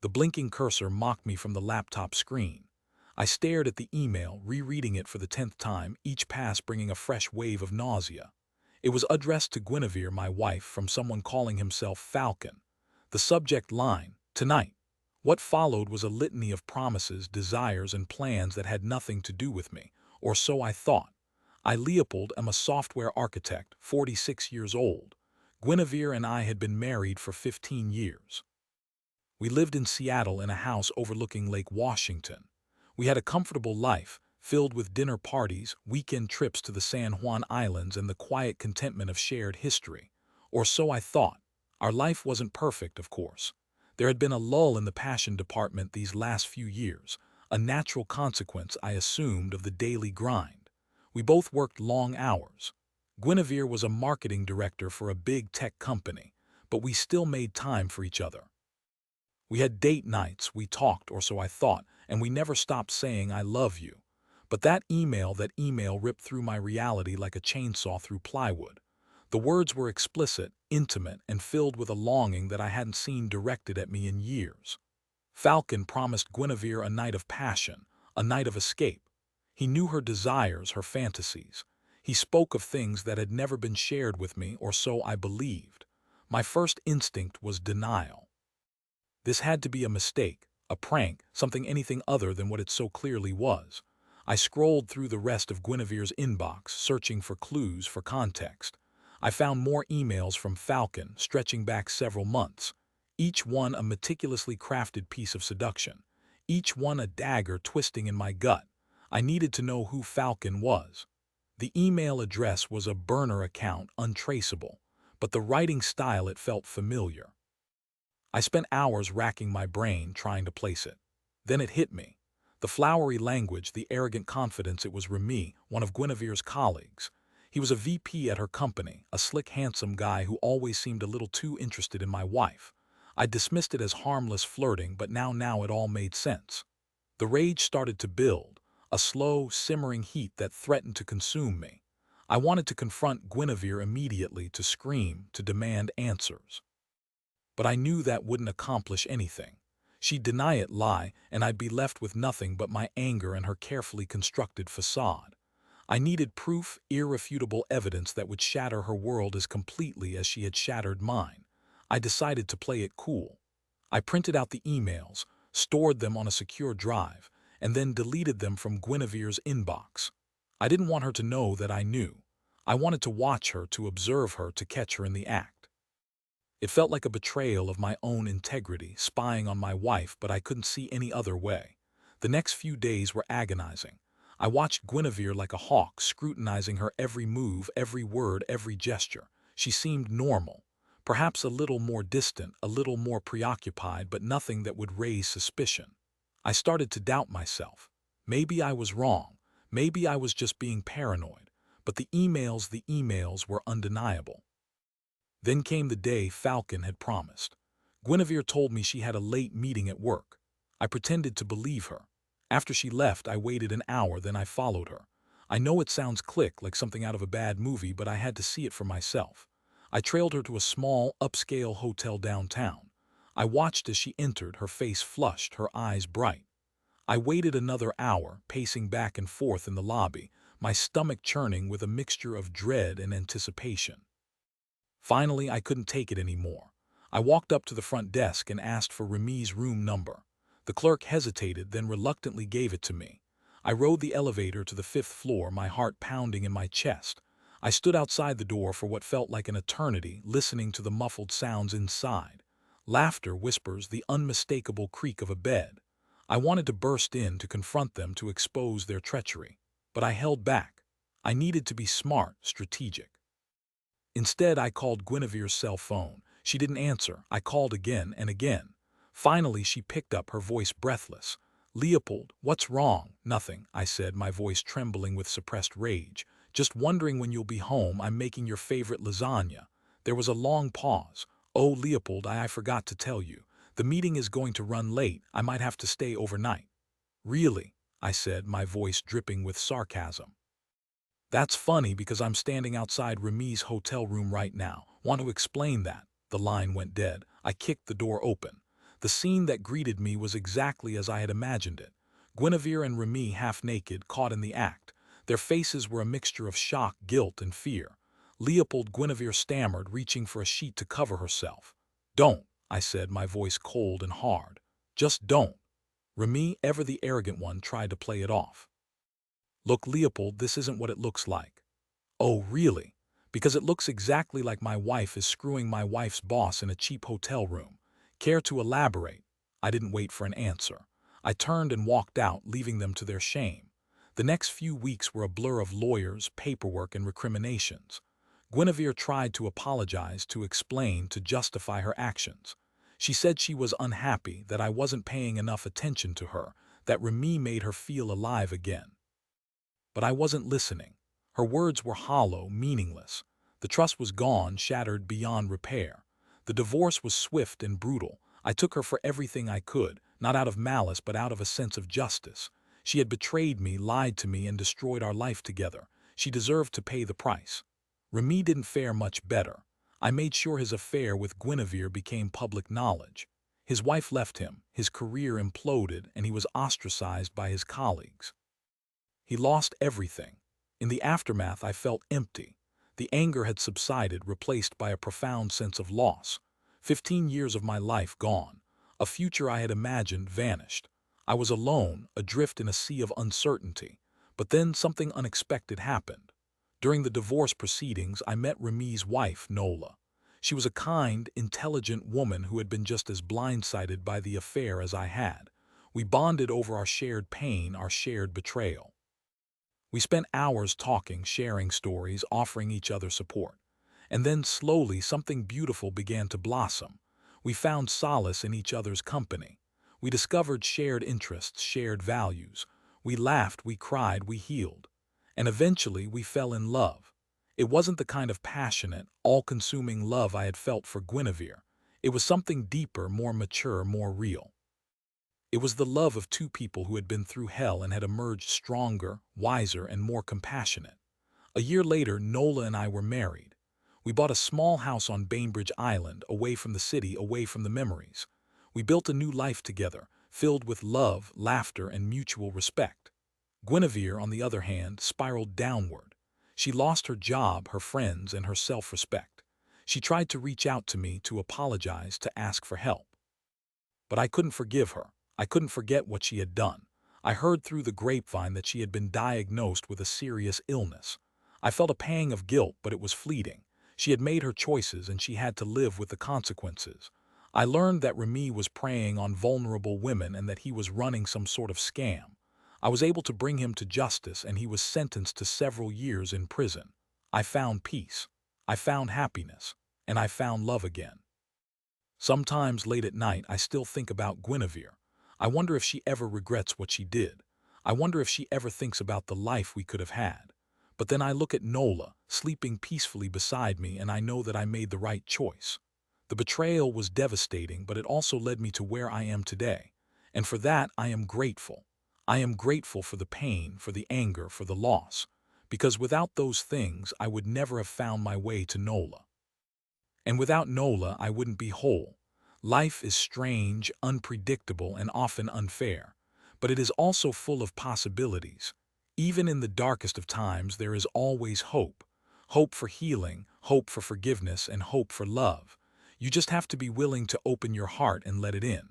The blinking cursor mocked me from the laptop screen. I stared at the email, rereading it for the 10th time, each pass bringing a fresh wave of nausea. It was addressed to Guinevere, my wife, from someone calling himself Falcon. The subject line, "Tonight." What followed was a litany of promises, desires, and plans that had nothing to do with me, or so I thought. I, Leopold, am a software architect, 46 years old. Guinevere and I had been married for 15 years. We lived in Seattle in a house overlooking Lake Washington. We had a comfortable life, filled with dinner parties, weekend trips to the San Juan Islands, and the quiet contentment of shared history. Or so I thought. Our life wasn't perfect, of course. There had been a lull in the passion department these last few years, a natural consequence, I assumed, of the daily grind. We both worked long hours. Guinevere was a marketing director for a big tech company, but we still made time for each other. We had date nights, we talked, or so I thought, and we never stopped saying "I love you." But that email ripped through my reality like a chainsaw through plywood. The words were explicit, intimate, and filled with a longing that I hadn't seen directed at me in years. Falcon promised Guinevere a night of passion, a night of escape. He knew her desires, her fantasies. He spoke of things that had never been shared with me, or so I believed. My first instinct was denial. This had to be a mistake, a prank, something anything other than what it so clearly was. I scrolled through the rest of Guinevere's inbox, searching for clues, for context. I found more emails from Falcon, stretching back several months. Each one a meticulously crafted piece of seduction. Each one a dagger twisting in my gut. I needed to know who Falcon was. The email address was a burner account, untraceable, but the writing style, it felt familiar. I spent hours racking my brain trying to place it. Then it hit me. The flowery language, the arrogant confidence, it was Remy, one of Guinevere's colleagues. He was a VP at her company, a slick, handsome guy who always seemed a little too interested in my wife. I dismissed it as harmless flirting, but now it all made sense. The rage started to build, a slow, simmering heat that threatened to consume me. I wanted to confront Guinevere immediately, to scream, to demand answers. But I knew that wouldn't accomplish anything. She'd deny it, lie, and I'd be left with nothing but my anger and her carefully constructed facade. I needed proof, irrefutable evidence that would shatter her world as completely as she had shattered mine. I decided to play it cool. I printed out the emails, stored them on a secure drive, and then deleted them from Guinevere's inbox. I didn't want her to know that I knew. I wanted to watch her, to observe her, to catch her in the act. It felt like a betrayal of my own integrity, spying on my wife, but I couldn't see any other way. The next few days were agonizing. I watched Guinevere like a hawk, scrutinizing her every move, every word, every gesture. She seemed normal, perhaps a little more distant, a little more preoccupied, but nothing that would raise suspicion. I started to doubt myself. Maybe I was wrong. Maybe I was just being paranoid. But the emails were undeniable. Then came the day Falcon had promised. Guinevere told me she had a late meeting at work. I pretended to believe her. After she left, I waited an hour, then I followed her. I know it sounds like something out of a bad movie, but I had to see it for myself. I trailed her to a small, upscale hotel downtown. I watched as she entered, her face flushed, her eyes bright. I waited another hour, pacing back and forth in the lobby, my stomach churning with a mixture of dread and anticipation. Finally, I couldn't take it anymore. I walked up to the front desk and asked for Remy's room number. The clerk hesitated, then reluctantly gave it to me. I rode the elevator to the 5th floor, my heart pounding in my chest. I stood outside the door for what felt like an eternity, listening to the muffled sounds inside. Laughter, whispers, the unmistakable creak of a bed. I wanted to burst in, to confront them, to expose their treachery. But I held back. I needed to be smart, strategic. Instead, I called Guinevere's cell phone. She didn't answer. I called again and again. Finally, she picked up, her voice breathless. "Leopold, what's wrong?" "Nothing," I said, my voice trembling with suppressed rage. "Just wondering when you'll be home. I'm making your favorite lasagna." There was a long pause. "Oh, Leopold, I forgot to tell you. The meeting is going to run late. I might have to stay overnight." "Really?" I said, my voice dripping with sarcasm. "That's funny because I'm standing outside Remy's hotel room right now. Want to explain that?" The line went dead. I kicked the door open. The scene that greeted me was exactly as I had imagined it. Guinevere and Remy half-naked, caught in the act. Their faces were a mixture of shock, guilt, and fear. Guinevere stammered, reaching for a sheet to cover herself. "Don't," I said, my voice cold and hard. "Just don't." Remy, ever the arrogant one, tried to play it off. "Look, Leopold, this isn't what it looks like." "Oh, really?" "Because it looks exactly like my wife is screwing my wife's boss in a cheap hotel room." "Care to elaborate?" I didn't wait for an answer. I turned and walked out, leaving them to their shame. The next few weeks were a blur of lawyers, paperwork, and recriminations. Guinevere tried to apologize, to explain, to justify her actions. She said she was unhappy, that I wasn't paying enough attention to her, that Remy made her feel alive again. But I wasn't listening. Her words were hollow, meaningless. The trust was gone, shattered beyond repair. The divorce was swift and brutal. I took her for everything I could, not out of malice but out of a sense of justice. She had betrayed me, lied to me, and destroyed our life together. She deserved to pay the price. Remy didn't fare much better. I made sure his affair with Guinevere became public knowledge. His wife left him, his career imploded, and he was ostracized by his colleagues. He lost everything. In the aftermath, I felt empty. The anger had subsided, replaced by a profound sense of loss. 15 years of my life gone. A future I had imagined vanished. I was alone, adrift in a sea of uncertainty. But then something unexpected happened. During the divorce proceedings, I met Remy's wife, Nola. She was a kind, intelligent woman who had been just as blindsided by the affair as I had. We bonded over our shared pain, our shared betrayal. We spent hours talking, sharing stories, offering each other support. And then slowly something beautiful began to blossom. We found solace in each other's company. We discovered shared interests, shared values. We laughed, we cried, we healed. And eventually we fell in love. It wasn't the kind of passionate, all-consuming love I had felt for Guinevere. It was something deeper, more mature, more real. It was the love of two people who had been through hell and had emerged stronger, wiser, and more compassionate. A year later, Nola and I were married. We bought a small house on Bainbridge Island, away from the city, away from the memories. We built a new life together, filled with love, laughter, and mutual respect. Guinevere, on the other hand, spiraled downward. She lost her job, her friends, and her self-respect. She tried to reach out to me, to apologize, to ask for help. But I couldn't forgive her. I couldn't forget what she had done. I heard through the grapevine that she had been diagnosed with a serious illness. I felt a pang of guilt, but it was fleeting. She had made her choices, and she had to live with the consequences. I learned that Remy was preying on vulnerable women and that he was running some sort of scam. I was able to bring him to justice, and he was sentenced to several years in prison. I found peace. I found happiness. And I found love again. Sometimes late at night, I still think about Guinevere. I wonder if she ever regrets what she did. I wonder if she ever thinks about the life we could have had. But then I look at Nola, sleeping peacefully beside me, and I know that I made the right choice. The betrayal was devastating, but it also led me to where I am today. And for that, I am grateful. I am grateful for the pain, for the anger, for the loss. Because without those things, I would never have found my way to Nola. And without Nola, I wouldn't be whole. Life is strange, unpredictable, and often unfair. But it is also full of possibilities. Even in the darkest of times, there is always hope. Hope for healing, hope for forgiveness, and hope for love. You just have to be willing to open your heart and let it in.